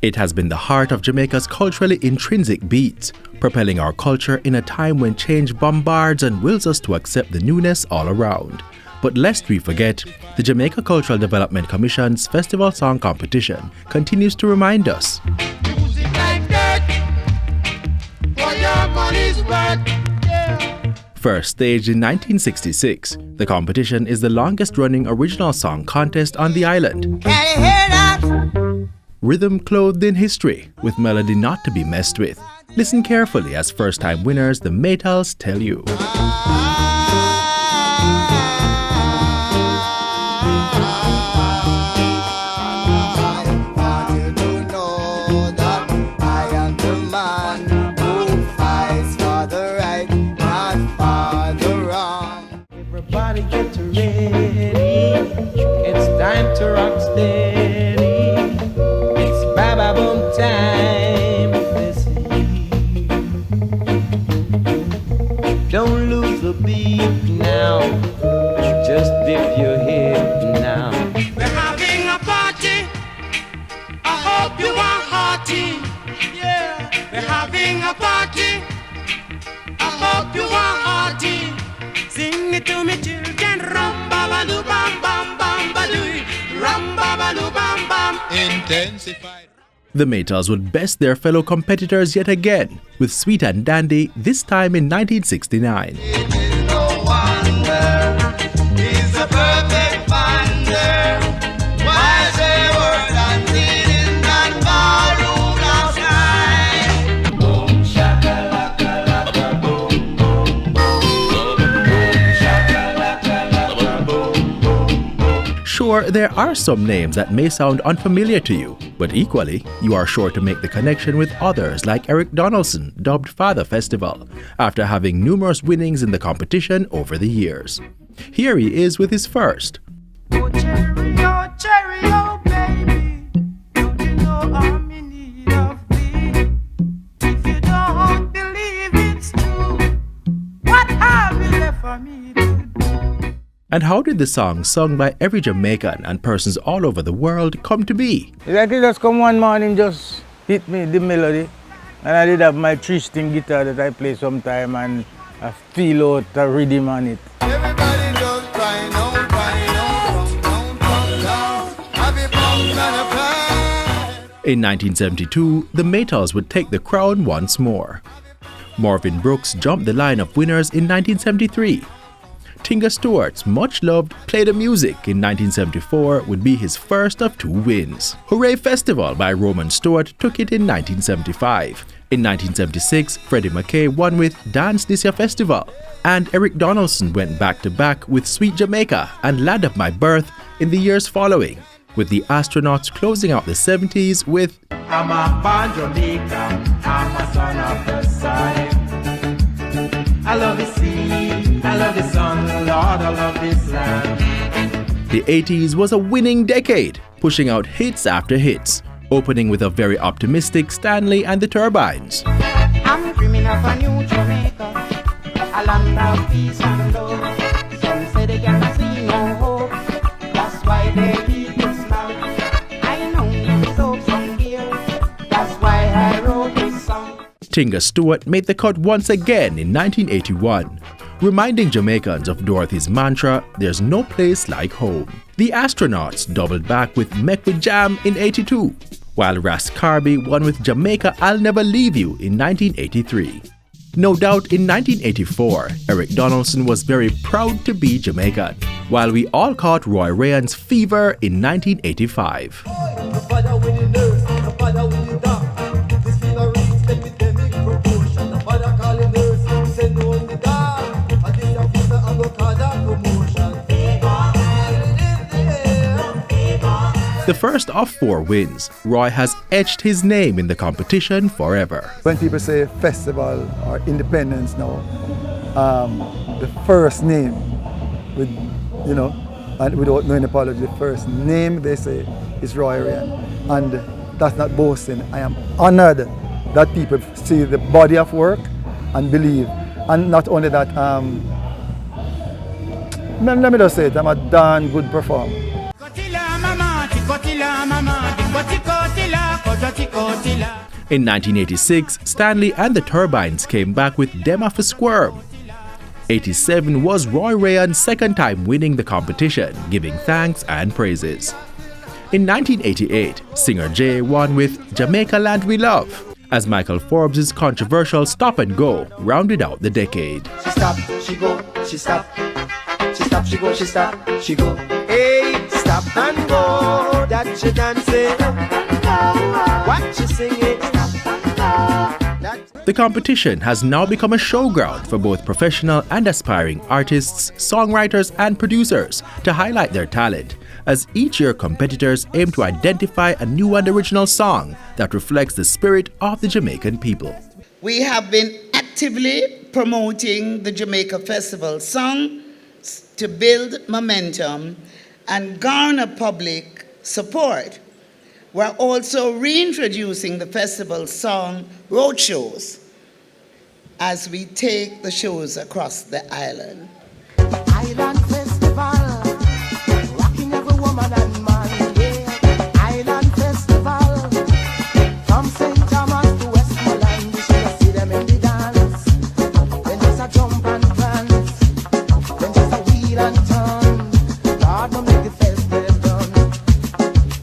It has been the heart of Jamaica's culturally intrinsic beats, propelling our culture in a time when change bombards and wills us to accept the newness all around. But lest we forget, the Jamaica Cultural Development Commission's Festival Song Competition continues to remind us. Music like that, for your money's worth, yeah. First staged in 1966, the competition is the longest-running original song contest on the island. Can you hear that? Rhythm clothed in history, with melody not to be messed with. Listen carefully as first-time winners the Maytals tell you. Everybody get ready, it's time to rock steady, it's Baba Boom time this eve. Don't lose the beat now, just dip your head now. We're having a party, I hope you are hearty, yeah. We're having a party, I hope you are hearty. Sing it to me children, rum-ba-ba-doo, bam-bam-bam-ba-doo, rum-ba-ba-doo, bam-bam. Intensified. The Maytals would best their fellow competitors yet again, with Sweet and Dandy, this time in 1969. It is no wonder, he's a perfect wonder. Why say word until in that ballroom last night? Boom, shaka-laka-laka, boom, boom, boom. Boom, shaka-laka-laka, boom, boom, boom. Sure, there are some names that may sound unfamiliar to you, but equally, you are sure to make the connection with others like Eric Donaldson, dubbed Father Festival, after having numerous winnings in the competition over the years. Here he is with his first. Oh, cherry, oh, baby, don't you know I'm in need of thee? If you don't believe it's true, what have you left for me to do? And how did the song sung by every Jamaican and persons all over the world come to be? Like it just come one morning, just hit me the melody, and I did have my 3-string guitar that I play sometime, and I feel out the rhythm on it. Everybody just crying out, down, happy bounce and a pride. In 1972, the Maytals would take the crown once more. Marvin Brooks jumped the line of winners in 1973. Tinga Stewart's much-loved Play the Music in 1974 would be his first of 2 wins. Hooray Festival by Roman Stewart took it in 1975. In 1976, Freddie McKay won with Dance This Year Festival, and Eric Donaldson went back-to-back with Sweet Jamaica and Land of My Birth in the years following, with the Astronauts closing out the 70s with I'm a born Jamaica, I'm a son of the sun. I love the sea, I love the sun, Lord, I love this land. The 80s was a winning decade, pushing out hits after hits, opening with a very optimistic Stanley and the Turbines. I'm dreaming of a new Jamaica, a land of peace and love. Some say they can't see no hope, that's why they keep it small. I know it's so from here, that's why I wrote this song. Tinga Stewart made the cut once again in 1981, reminding Jamaicans of Dorothy's mantra, "There's no place like home." The Astronauts doubled back with Mek with Jam in 82, while Ras Carby won with Jamaica I'll Never Leave You in 1983. No doubt in 1984, Eric Donaldson was very proud to be Jamaican, while we all caught Roy Ryan's Fever in 1985. The first of 4 wins, Roy has etched his name in the competition forever. When people say festival or independence now, the first name, and without knowing apology, the first name they say is Roy Ryan. And that's not boasting. I am honored that people see the body of work and believe. And not only that, let me just say it, I'm a darn good performer. In 1986, Stanley and the Turbines came back with Dem of a Squirm. 87 was Roy Ryan's second time winning the competition, giving thanks and praises. In 1988, singer Jay won with Jamaica Land We Love, as Michael Forbes' controversial Stop and Go rounded out the decade. She stop, she go, she stop. She stop, she go, she stop, she go. Hey, stop and go. That you dancing. What you singing? The competition has now become a showground for both professional and aspiring artists, songwriters, and producers to highlight their talent, as each year competitors aim to identify a new and original song that reflects the spirit of the Jamaican people. We have been actively promoting the Jamaica Festival song to build momentum and garner public support. We're also reintroducing the festival song roadshows as we take the shows across the island. Island Festival, rocking every woman and man, yeah. Island Festival, from St. Thomas to Westmoreland, you should see them in the dance. Then just a jump and prance, then just a wheel and turn. Lord, no make the festival done.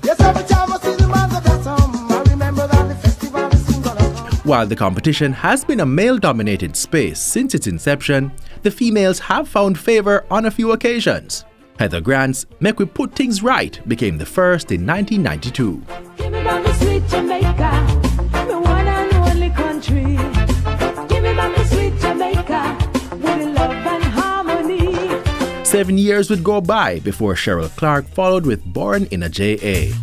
Yes, every time I see the man that blossom, I remember that the festival is soon gonna come. While the competition has been a male-dominated space since its inception, the females have found favor on a few occasions. Heather Grant's Make We Put Things Right became the first in 1992. Give me back my sweet Jamaica, my one and only country. Give me back my sweet Jamaica, with love and harmony. 7 years would go by before Cheryl Clark followed with Born in a J.A.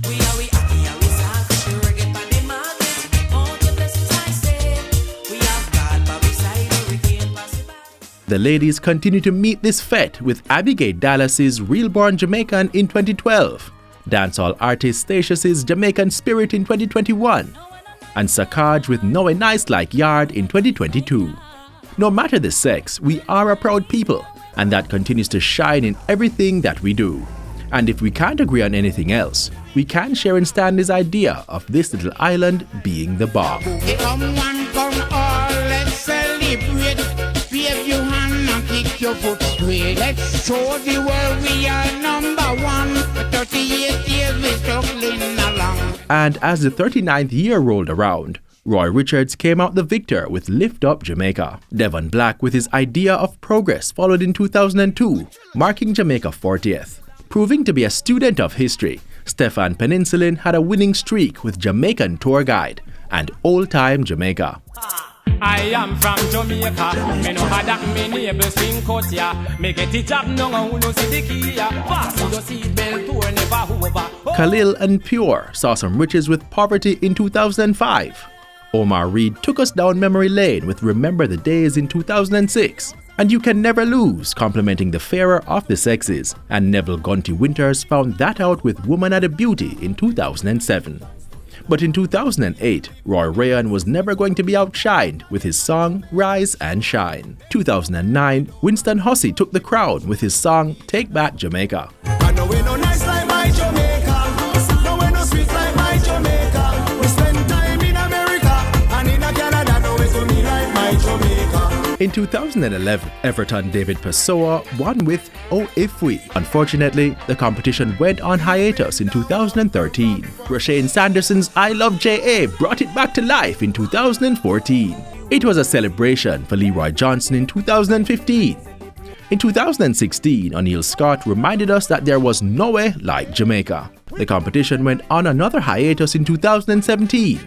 The ladies continue to meet this fete with Abigail Dallas's Real Born Jamaican in 2012, dancehall artist Stacious's Jamaican Spirit in 2021, and Sakaj with No A Nice Like Yard in 2022. No matter the sex, we are a proud people, and that continues to shine in everything that we do. And if we can't agree on anything else, we can share in Stanley's idea of this little island being the bar. Come one, come all, let's celebrate. Wave your hand and kick your foot straight. Let's show the world we are number one. For 38 years we're struggling along. And as the 39th year rolled around, Roy Richards came out the victor with Lift Up Jamaica. Devon Black with his idea of progress followed in 2002, marking Jamaica 40th. Proving to be a student of history, Stefan Peninsulin had a winning streak with Jamaican Tour Guide and Old Time Jamaica. I am from Jamaica. Me no had that me neighbor swing cut ya. Me get it up no who no see the key ya. Fast your seat belt tour never over. Khalil and Pure saw some riches with Poverty in 2005. Omar Reed took us down memory lane with Remember the Days in 2006. And You Can Never Lose, complimenting the fairer of the sexes. And Neville Gunty Winters found that out with Woman at a Beauty in 2007. But in 2008, Roy Ryan was never going to be outshined with his song Rise and Shine. 2009, Winston Hussey took the crown with his song Take Back Jamaica. I know we no nice like my Jamaica. No we no sweet like my Jamaica. We spend time in America and in Canada. No we to me like my Jamaica. In 2011, Everton David Pessoa won with Oh If We. Unfortunately, the competition went on hiatus in 2013. Rashane Sanderson's I Love J.A. brought it back to life in 2014. It was a celebration for Leroy Johnson in 2015. In 2016, O'Neil Scott reminded us that there was nowhere like Jamaica. The competition went on another hiatus in 2017,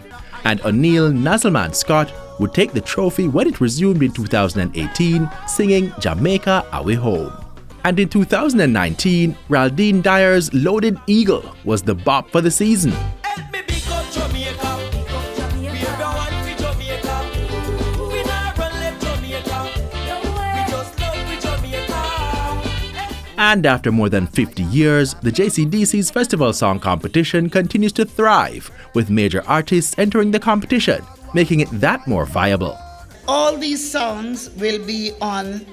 and O'Neil Nazelman Scott would take the trophy when it resumed in 2018, singing Jamaica Away Home. And in 2019, Raldine Dyer's Loaded Eagle was the bop for the season. And after more than 50 years, the JCDC's Festival Song Competition continues to thrive, with major artists entering the competition, making it that more viable. All these songs will be on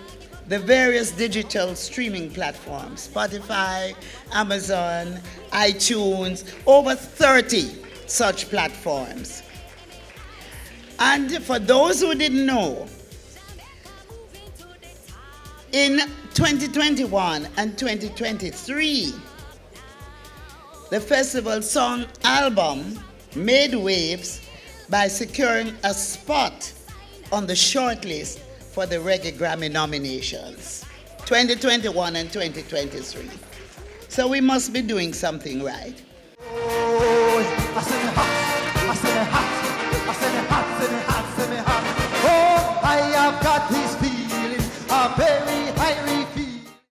the various digital streaming platforms, Spotify, Amazon, iTunes, over 30 such platforms. And for those who didn't know, in 2021 and 2023, the festival song album made waves by securing a spot on the shortlist for the Reggae Grammy nominations, 2021 and 2023. So we must be doing something right. I said,